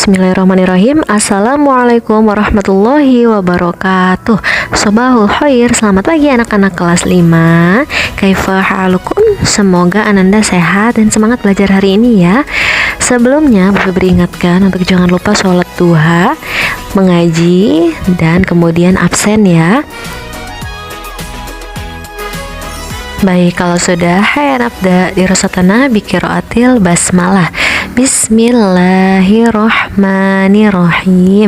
Bismillahirrahmanirrahim. Assalamualaikum warahmatullahi wabarakatuh. Sobahul khair. Selamat pagi anak-anak kelas 5. Kaifa halukum? Semoga Ananda sehat dan semangat belajar hari ini ya. Sebelumnya Bapak beringatkan untuk jangan lupa sholat duha, mengaji, dan kemudian absen ya. Baik, kalau sudah, hayya nabda dirasatana biqiraatil basmalah. Bismillahirrahmanirrahim.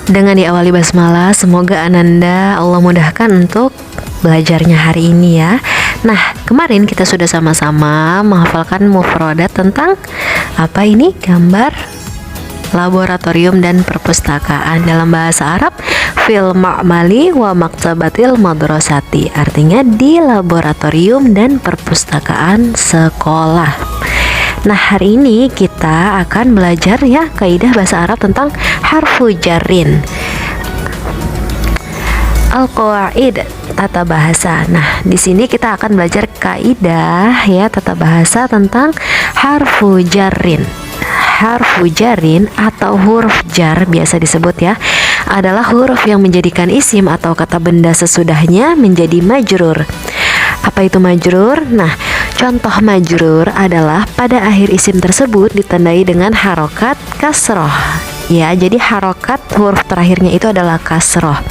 Dengan diawali basmalah, semoga Ananda Allah mudahkan untuk belajarnya hari ini ya. Nah, kemarin kita sudah sama-sama menghafalkan mufradat tentang apa ini? Gambar laboratorium dan perpustakaan. Dalam bahasa Arab, fil ma'mali wa maktabatil madrasati, artinya di laboratorium dan perpustakaan sekolah. Nah, hari ini kita akan belajar ya kaidah bahasa Arab tentang harfu jarrin. Al-qawaid tata bahasa. Nah, di sini kita akan belajar kaidah ya tata bahasa tentang harfu jarrin. Harfu jarrin atau huruf jar biasa disebut ya, adalah huruf yang menjadikan isim atau kata benda sesudahnya menjadi majrur. Apa itu majrur? Nah, contoh majrur adalah pada akhir isim tersebut ditandai dengan harokat kasroh. Ya, jadi harokat huruf terakhirnya itu adalah kasroh.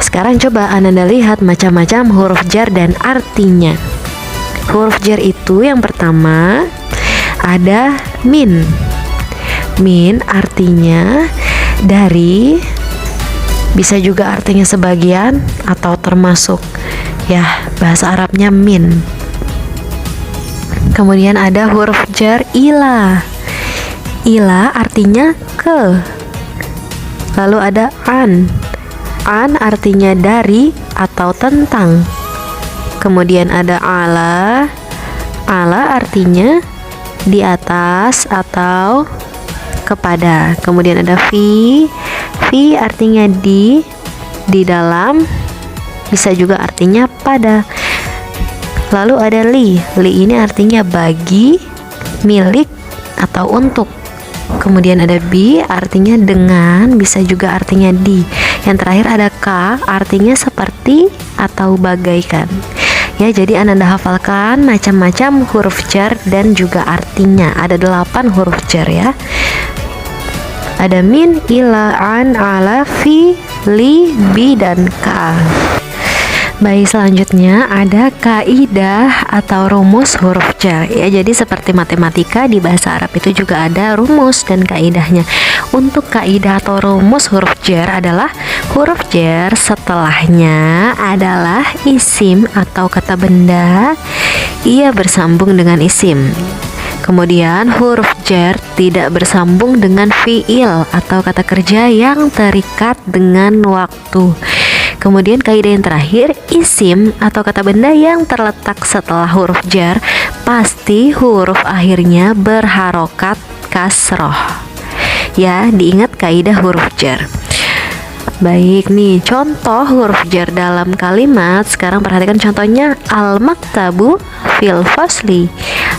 Sekarang coba Ananda lihat macam-macam huruf jar dan artinya. Huruf jar itu yang pertama ada min. Min artinya dari, bisa juga artinya sebagian atau termasuk ya, bahasa Arabnya min. Kemudian ada huruf jar ila. Ila artinya ke. Lalu ada an. An artinya dari atau tentang. Kemudian ada ala. Ala artinya di atas atau kepada. Kemudian ada fi. Fi artinya di dalam, bisa juga artinya pada. Lalu ada li. Li ini artinya bagi, milik, atau untuk. Kemudian ada bi artinya dengan, bisa juga artinya di. Yang terakhir ada ka artinya seperti atau bagaikan. Ya, jadi Ananda hafalkan macam-macam huruf jar dan juga artinya. Ada 8 huruf jar ya. Ada min, ila, an, ala, fi, li, bi, dan ka. Baik, selanjutnya ada kaidah atau rumus huruf jar. Ya, jadi seperti matematika di bahasa Arab itu juga ada rumus dan kaidahnya. Untuk kaidah atau rumus huruf jar adalah huruf jar setelahnya adalah isim atau kata benda, ia bersambung dengan isim. Kemudian huruf jar tidak bersambung dengan fiil atau kata kerja yang terikat dengan waktu. Kemudian kaidah yang terakhir, isim atau kata benda yang terletak setelah huruf jar pasti huruf akhirnya berharokat kasroh. Ya, diingat kaidah huruf jar. Baik nih, contoh huruf jar dalam kalimat. Sekarang perhatikan contohnya. Al-maktabu fil fasli.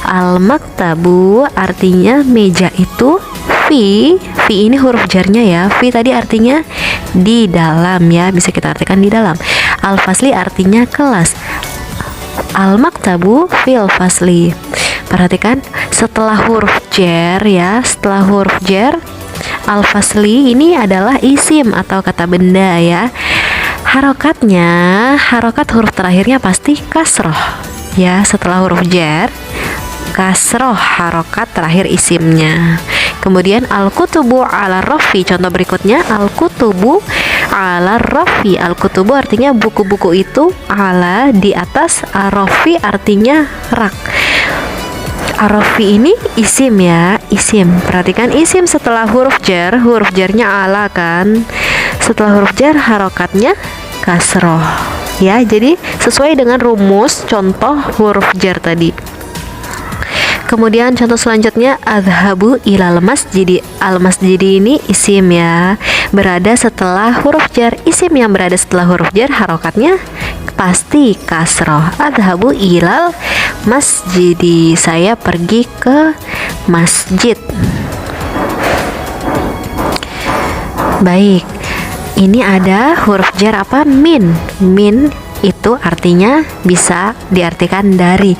Al-maktabu artinya meja itu. Fi ini huruf jarnya ya. Fi tadi artinya di dalam ya, bisa kita artikan di dalam. Al-fasli artinya kelas. Al-maktabu fil fasli. Perhatikan setelah huruf jar ya, setelah huruf jar al-fasli ini adalah isim atau kata benda ya. Harokatnya, harokat huruf terakhirnya pasti kasroh ya. Setelah huruf jar kasroh harokat terakhir isimnya. Kemudian al-kutubu ala rafi. Contoh berikutnya, al-kutubu ala rafi. Al-kutubu artinya buku-buku itu, ala di atas, ar-rafi artinya rak. Ar-rafi ini isim ya, isim. Perhatikan isim setelah huruf jar, huruf jarnya ala kan. Setelah huruf jar harokatnya kasroh. Ya, jadi sesuai dengan rumus contoh huruf jar tadi. Kemudian contoh selanjutnya, adhabu ilal masjidi. Al-masjidi ini isim ya, berada setelah huruf jar. Isim yang berada setelah huruf jar harokatnya pasti kasroh. Adhabu ilal masjidi, saya pergi ke masjid. Baik, ini ada huruf jar apa? Min. Min itu artinya bisa diartikan dari.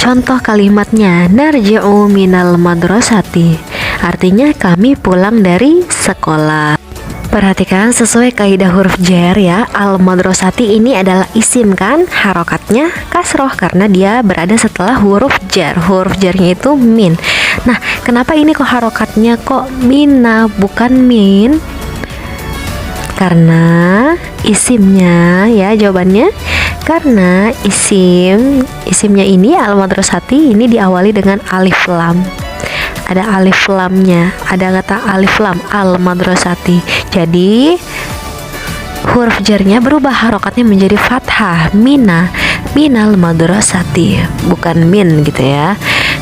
Contoh kalimatnya, narji'u minal madrasati, artinya kami pulang dari sekolah. Perhatikan sesuai kaidah huruf jar ya. Al madrasati ini adalah isim kan, harokatnya kasroh karena dia berada setelah huruf jar. Huruf jarnya itu min. Nah, kenapa ini kok harokatnya kok mina bukan min? Karena isimnya ya, jawabannya karena isimnya ini al madrasati ini diawali dengan alif lam. Ada alif lamnya, ada kata alif lam al madrasati. Jadi huruf jarnya berubah harokatnya menjadi fathah, minal madrasati, bukan min gitu ya.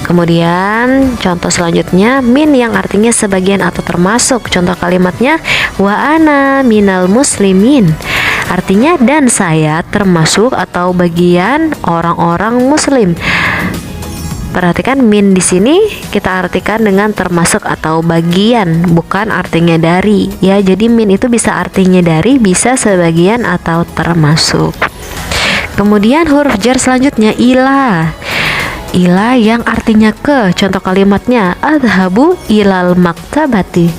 Kemudian contoh selanjutnya, min yang artinya sebagian atau termasuk. Contoh kalimatnya, wa ana minal muslimin, artinya dan saya termasuk atau bagian orang-orang muslim. Perhatikan min di sini kita artikan dengan termasuk atau bagian, bukan artinya dari ya. Jadi min itu bisa artinya dari, bisa sebagian atau termasuk. Kemudian huruf jar selanjutnya ila. Ila yang artinya ke. Contoh kalimatnya, adhabu ilal maktabati,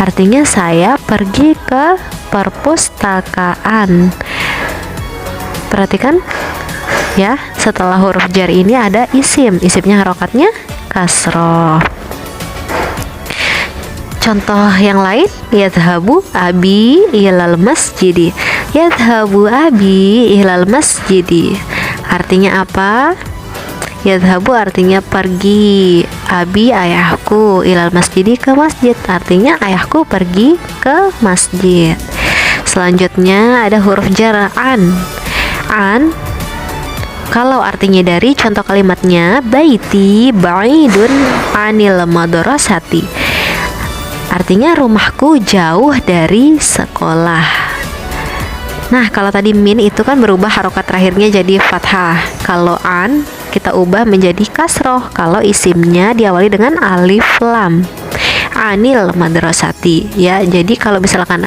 artinya saya pergi ke perpustakaan. Perhatikan ya, setelah huruf jar ini ada isimnya harokatnya kasroh. Contoh yang lain, yadhabu abi ilal masjidi, yadhabu abi ilal masjidi, artinya apa? Yadhabu artinya pergi, abi ayahku, ilal masjidi ke masjid, artinya ayahku pergi ke masjid. Selanjutnya ada huruf jar an. Kalau artinya dari, contoh kalimatnya baiti ba'idun anil madrasati, artinya rumahku jauh dari sekolah. Nah, kalau tadi min itu kan berubah harokat terakhirnya jadi fathah. Kalau an kita ubah menjadi kasroh kalau isimnya diawali dengan alif lam. Anil madrasati ya. Jadi kalau misalkan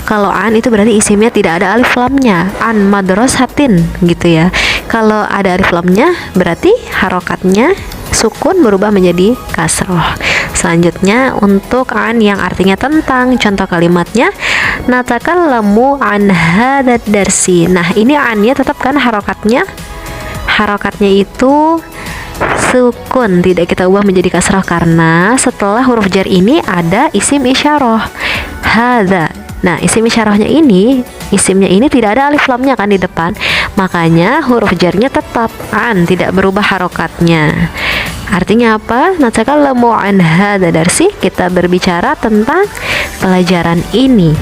kalau an itu berarti isimnya tidak ada alif lamnya, an madrasatin gitu ya. Kalau ada alif lamnya berarti harokatnya sukun berubah menjadi kasroh. Selanjutnya untuk an yang artinya tentang, contoh kalimatnya natakallamu an hadzal darsi. Nah, ini annya tetap kan harokatnya itu sukun, tidak kita ubah menjadi kasrah karena setelah huruf jar ini ada isim isyarah hadza. Nah, isim isyarahnya ini, isimnya ini tidak ada alif lamnya kan di depan, makanya huruf jarnya tetap an, tidak berubah harokatnya. Artinya apa? Natakallamu an hadza darsi, kita berbicara tentang pelajaran ini.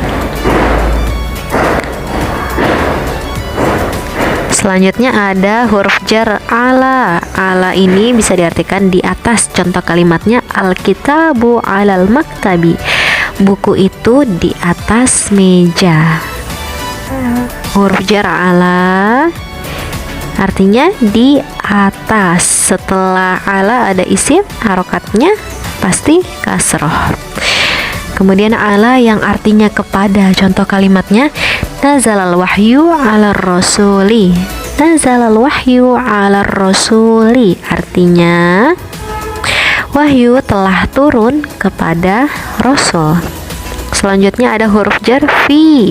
Selanjutnya ada huruf jar ala. Ala ini bisa diartikan di atas. Contoh kalimatnya al-kitabu alal maktabi, buku itu di atas meja. Huruf jar ala artinya di atas. Setelah ala ada isim, harokatnya pasti kasroh. Kemudian ala yang artinya kepada. Contoh kalimatnya nazalal wahyu ala rasuli, nazalal wahyu ala rasuli, artinya wahyu telah turun kepada rasul. Selanjutnya ada huruf jar fi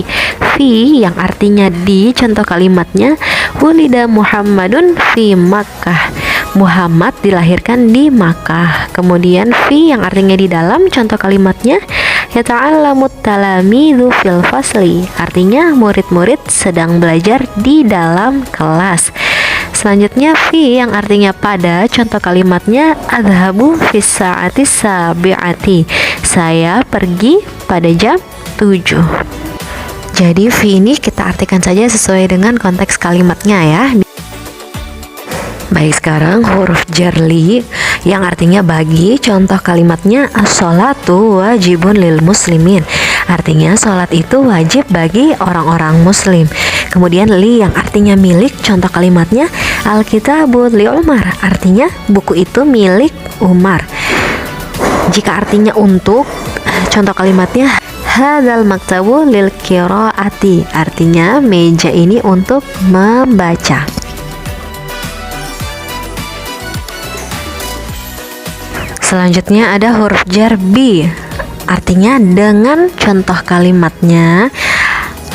yang artinya di. Contoh kalimatnya wulida Muhammadun fi Makkah, Muhammad dilahirkan di Makkah. Kemudian fi yang artinya di dalam. Contoh kalimatnya yata'allamut talamidzu fil fasli, artinya murid-murid sedang belajar di dalam kelas. Selanjutnya fi yang artinya pada. Contoh kalimatnya adhabu fis sa'ati sabi'ati, saya pergi pada jam 7. Jadi fi ini kita artikan saja sesuai dengan konteks kalimatnya ya. Baik, sekarang huruf jar li yang artinya bagi. Contoh kalimatnya as-sholatu wajibun lil muslimin, artinya sholat itu wajib bagi orang-orang muslim. Kemudian li yang artinya milik. Contoh kalimatnya al-kitabu li Umar, artinya buku itu milik Umar. Jika artinya untuk, contoh kalimatnya Hadzal maktabu lil qiraati, artinya meja ini untuk membaca. Selanjutnya ada huruf jar bi, artinya dengan contoh kalimatnya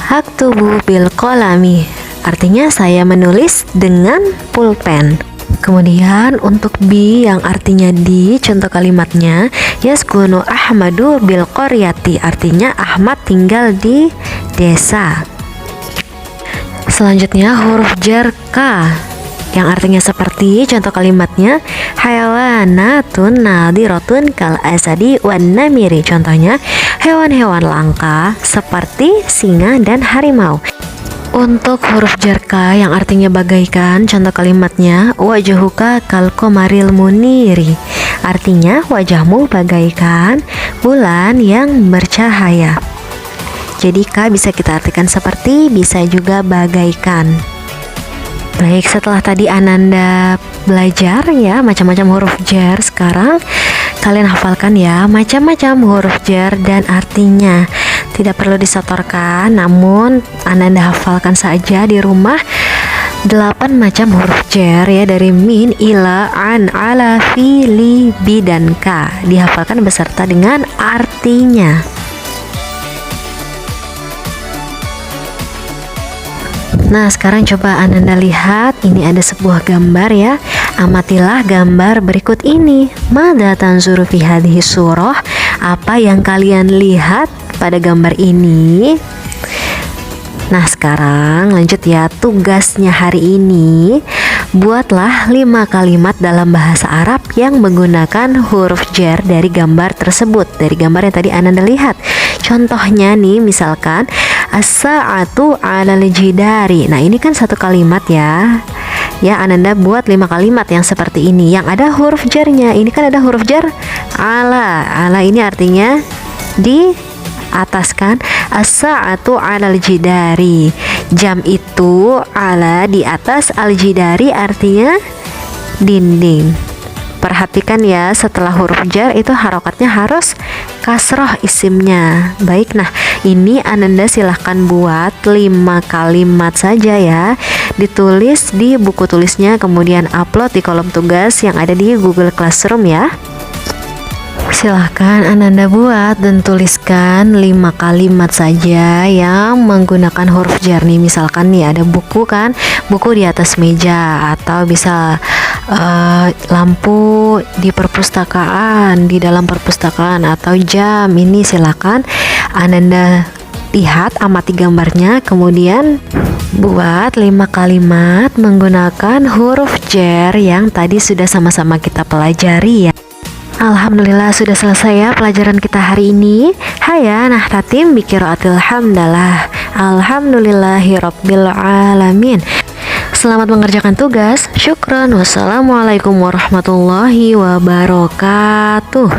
haktubu bil qalami, artinya saya menulis dengan pulpen. Kemudian untuk bi yang artinya di, contoh kalimatnya yaskunu Ahmadu bil qaryati, artinya Ahmad tinggal di desa. Selanjutnya huruf jar ka yang artinya seperti contoh kalimatnya hayawanatun nadiratun kal asadi wan namiri, contohnya hewan-hewan langka seperti singa dan harimau. Untuk huruf jar ka yang artinya bagaikan, contoh kalimatnya wajahuka kal qamaril muniri, artinya wajahmu bagaikan bulan yang bercahaya. Jadi ka bisa kita artikan seperti, bisa juga bagaikan. Baik, setelah tadi Ananda belajar ya macam-macam huruf jar, sekarang kalian hafalkan ya macam-macam huruf jar dan artinya. Tidak perlu disetorkan, namun Ananda hafalkan saja di rumah 8 macam huruf jar ya, dari min, ila, an, ala, fi, li, bi, dan ka. Dihafalkan beserta dengan artinya. Nah, sekarang coba Ananda lihat, ini ada sebuah gambar ya. Amatilah gambar berikut ini. Madza tanzuru fi hadhihi surah? Apa yang kalian lihat pada gambar ini? Nah, sekarang lanjut ya, tugasnya hari ini. Buatlah 5 kalimat dalam bahasa Arab yang menggunakan huruf jar dari gambar tersebut, dari gambar yang tadi Ananda lihat. Contohnya nih, misalkan as-sa'atu 'alal jidari. Nah, ini kan satu kalimat ya. Ya, Ananda buat 5 kalimat yang seperti ini yang ada huruf jarnya. Ini kan ada huruf jar ala. Ala ini artinya di atas kan, as-sa'atu 'alal jidari, jam itu ala di atas, al-jidari artinya dinding. Perhatikan ya, setelah huruf jar itu harokatnya harus kasroh isimnya. Baik, nah ini Ananda silahkan buat 5 kalimat saja ya, ditulis di buku tulisnya, kemudian upload di kolom tugas yang ada di Google Classroom ya. Silahkan Ananda buat dan tuliskan 5 kalimat saja yang menggunakan huruf jar nih. Misalkan nih ada buku kan, buku di atas meja, atau bisa lampu di perpustakaan, di dalam perpustakaan, atau jam. Ini silahkan Ananda lihat, amati gambarnya, kemudian buat 5 kalimat menggunakan huruf jar yang tadi sudah sama-sama kita pelajari ya. Alhamdulillah sudah selesai ya pelajaran kita hari ini. Haya nahtatim biqiraatil hamdalah. Alhamdulillahi rabbil alamin. Selamat mengerjakan tugas. Syukran. Wassalamualaikum warahmatullahi wabarakatuh.